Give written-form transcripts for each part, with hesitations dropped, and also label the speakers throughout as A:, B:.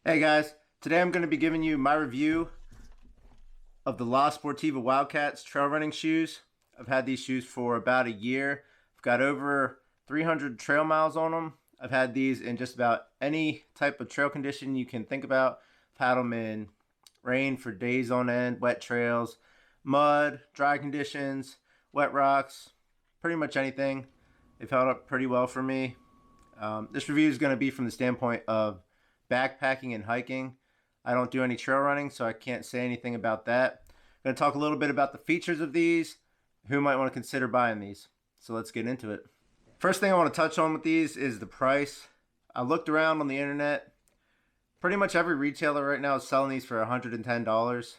A: Hey guys, today I'm going to be giving you my review of the Sportiva Wildcats trail running shoes. I've had these shoes for about a year. I've got over 300 trail miles on them. I've had these in just about any type of trail condition you can think about. I've had them in rain for days on end, wet trails, mud, dry conditions, wet rocks, pretty much anything. They've held up pretty well for me. This review is going to be from the standpoint of backpacking and hiking. I don't do any trail running, so I can't say anything about that. I'm going to talk a little bit about the features of these, who might want to consider buying these. So let's get into it. First thing I want to touch on with these is the price. I looked around on the internet. Pretty much every retailer right now is selling these for $110.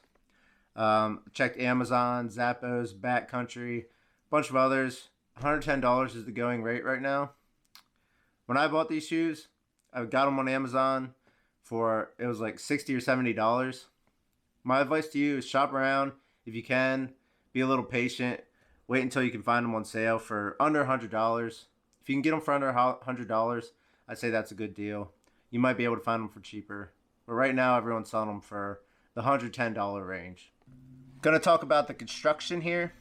A: Checked Amazon, Zappos, Backcountry, a bunch of others. $110 is the going rate right now. When I bought these shoes, I got them on Amazon for, it was like $60 or $70. My advice to you is shop around if you can. Be a little patient. Wait until you can find them on sale for under $100. If you can get them for under $100, I'd say that's a good deal. You might be able to find them for cheaper. But right now, everyone's selling them for the $110 range. Gonna talk about the construction here.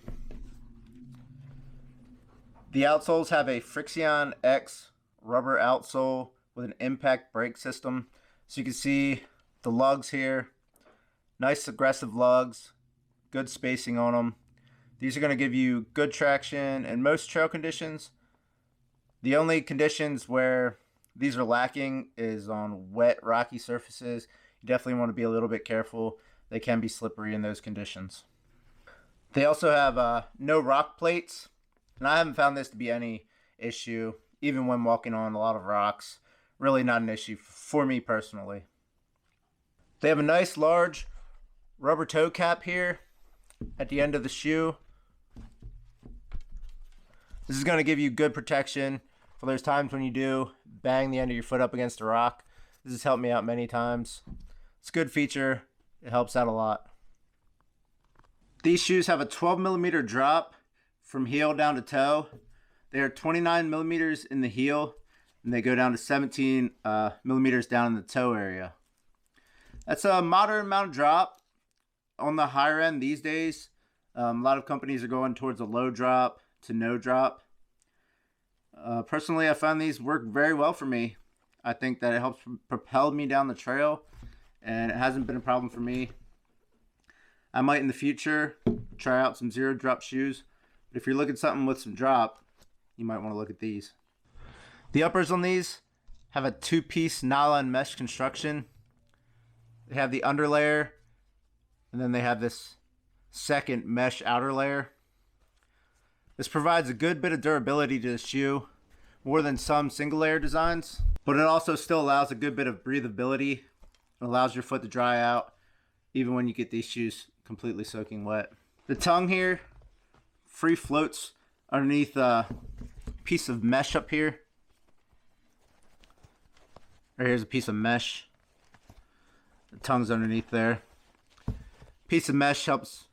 A: The outsoles have a Friction X rubber outsole with an impact brake system. So you can see the lugs here. Nice aggressive lugs. Good spacing on them. These are going to give you good traction in most trail conditions. The only conditions where these are lacking is on wet, rocky surfaces. You definitely want to be a little bit careful. They can be slippery in those conditions. They also have no rock plates. And I haven't found this to be any issue, even when walking on a lot of rocks. Really not an issue for me personally. They have a nice large rubber toe cap here at the end of the shoe. This is going to give you good protection for those times when you do bang the end of your foot up against a rock. This has helped me out many times. It's a good feature. It helps out a lot. These shoes have a 12 millimeter drop from heel down to toe. They are 29 millimeters in the heel, and they go down to 17 millimeters down in the toe area. That's a moderate amount of drop on the higher end these days. A lot of companies are going towards a low drop to no drop. Personally, I found these work very well for me. I think that it helps propel me down the trail, and it hasn't been a problem for me. I might in the future try out some zero drop shoes, but if you're looking at something with some drop, you might want to look at these. The uppers on these have a two-piece nylon mesh construction. They have the under layer, and then they have this second mesh outer layer. This provides a good bit of durability to the shoe, more than some single layer designs, but it also still allows a good bit of breathability. It allows your foot to dry out, even when you get these shoes completely soaking wet. The tongue here free floats underneath a piece of mesh up here. Right here's a piece of mesh. The tongue's underneath there. Piece of mesh helps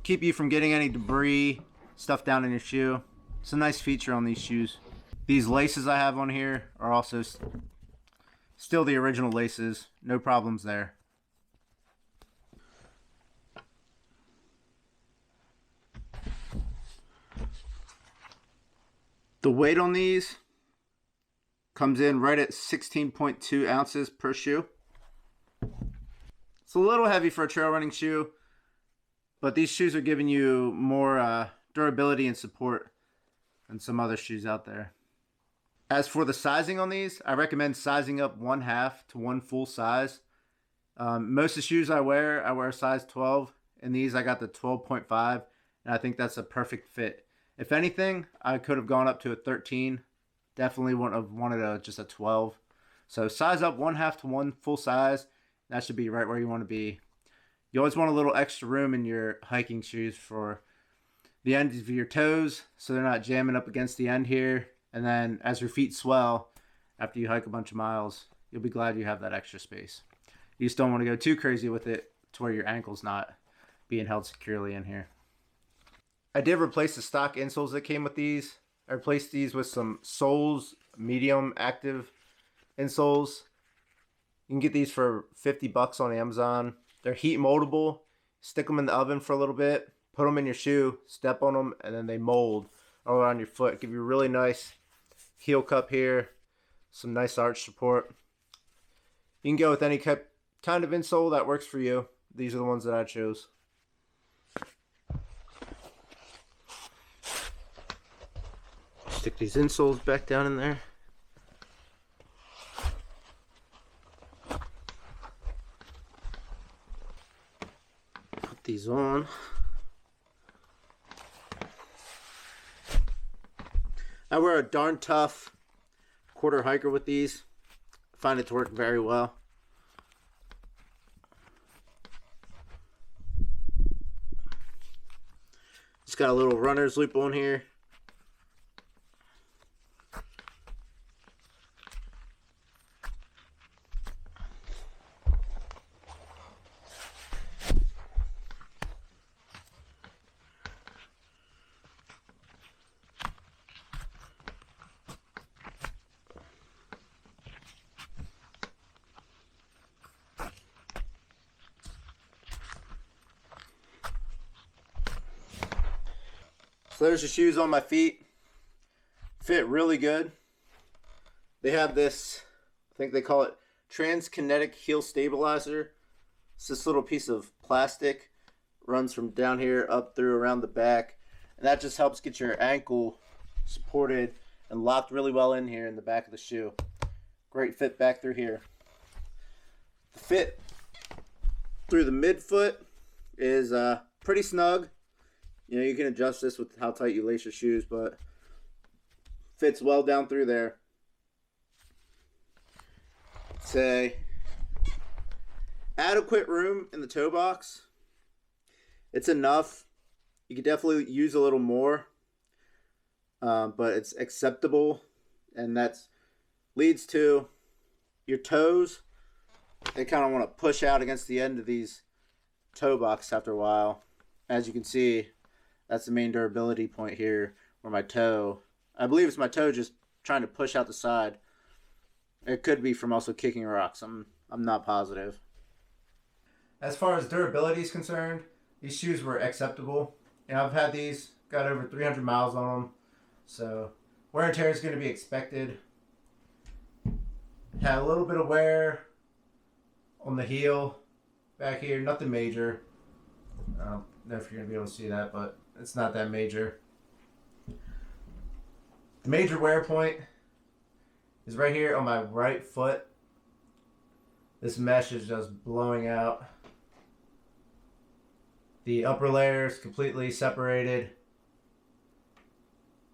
A: keep you from getting any debris, stuff down in your shoe. It's a nice feature on these shoes. These laces I have on here are also still the original laces. No problems there. The weight on these comes in right at 16.2 ounces per shoe. It's a little heavy for a trail running shoe, but these shoes are giving you more durability and support than some other shoes out there. As for the sizing on these, I recommend sizing up 1/2 to 1 full size. Most of the shoes I wear a size 12. And these I got the 12.5, and I think that's a perfect fit. If anything, I could have gone up to a 13. Definitely wouldn't have wanted just a 12. So size up 1/2 to 1 full size. That should be right where you want to be. You always want a little extra room in your hiking shoes for the ends of your toes, so they're not jamming up against the end here. And then as your feet swell after you hike a bunch of miles, you'll be glad you have that extra space. You just don't want to go too crazy with it to where your ankle's not being held securely in here. I did replace the stock insoles that came with these. I replaced these with some Soles medium active insoles. You can get these for 50 bucks on Amazon. They're heat moldable. Stick them in the oven for a little bit, put them in your shoe, step on them, and then they mold all around your foot. Give you a really nice heel cup here, some nice arch support. You can go with any kind of insole that works for you. These are the ones that I chose. Stick these insoles back down in there. Put these on. I wear a darn tough quarter hiker with these. I find it to work very well. It's got a little runner's loop on here. So there's the shoes on my feet. Fit really good. They have this, I think they call it Transkinetic Heel Stabilizer. It's this little piece of plastic, runs from down here up through around the back, and that just helps get your ankle supported and locked really well in here in the back of the shoe. Great fit back through here. The fit through the midfoot is pretty snug. You know, you can adjust this with how tight you lace your shoes, but fits well down through there. Say adequate room in the toe box. It's enough. You could definitely use a little more, but it's acceptable, and that leads to your toes. They kind of want to push out against the end of these toe box after a while. As you can see, that's the main durability point here, where my toe, I believe it's my toe just trying to push out the side. It could be from also kicking rocks. I'm not positive. As far as durability is concerned, these shoes were acceptable. And I've had these, got over 300 miles on them. So wear and tear is going to be expected. Had a little bit of wear on the heel back here, nothing major. I don't know if you're going to be able to see that, but it's not that major. The major wear point is right here on my right foot. This mesh is just blowing out. The upper layer is completely separated,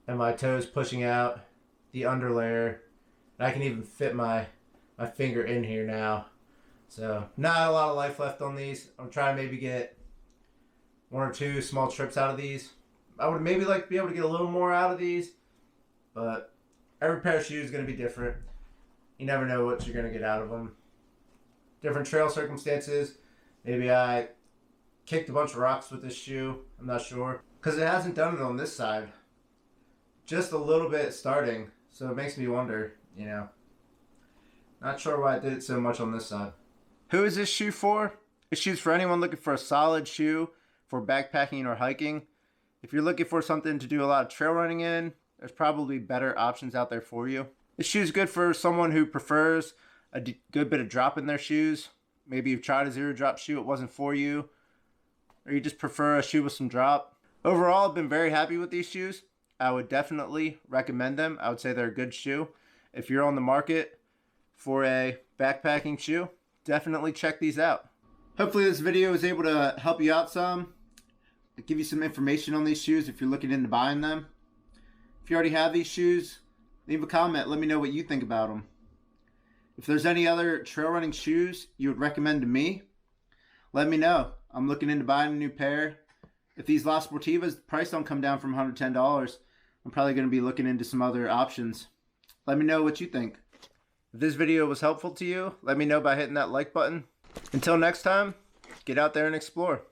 A: and my toes pushing out the under layer. I can even fit my finger in here now. So not a lot of life left on these. I'm trying to maybe get one or two small trips out of these. I would maybe like to be able to get a little more out of these, but every pair of shoes is going to be different. You never know what you're going to get out of them. Different trail circumstances. Maybe I kicked a bunch of rocks with this shoe. I'm not sure. Because it hasn't done it on this side. Just a little bit starting. So it makes me wonder, you know. Not sure why I did it so much on this side. Who is this shoe for? This shoe's for anyone looking for a solid shoe for backpacking or hiking. If you're looking for something to do a lot of trail running in, there's probably better options out there for you. This shoe's good for someone who prefers a good bit of drop in their shoes. Maybe you've tried a zero drop shoe, it wasn't for you. Or you just prefer a shoe with some drop. Overall, I've been very happy with these shoes. I would definitely recommend them. I would say they're a good shoe. If you're on the market for a backpacking shoe, definitely check these out. Hopefully this video was able to help you out some. Give you some information on these shoes if you're looking into buying them. If you already have these shoes, leave a comment. Let me know what you think about them. If there's any other trail running shoes you would recommend to me, let me know. I'm looking into buying a new pair. If these La Sportivas, the price don't come down from $110, I'm probably going to be looking into some other options. Let me know what you think. If this video was helpful to you, let me know by hitting that like button. Until next time, get out there and explore.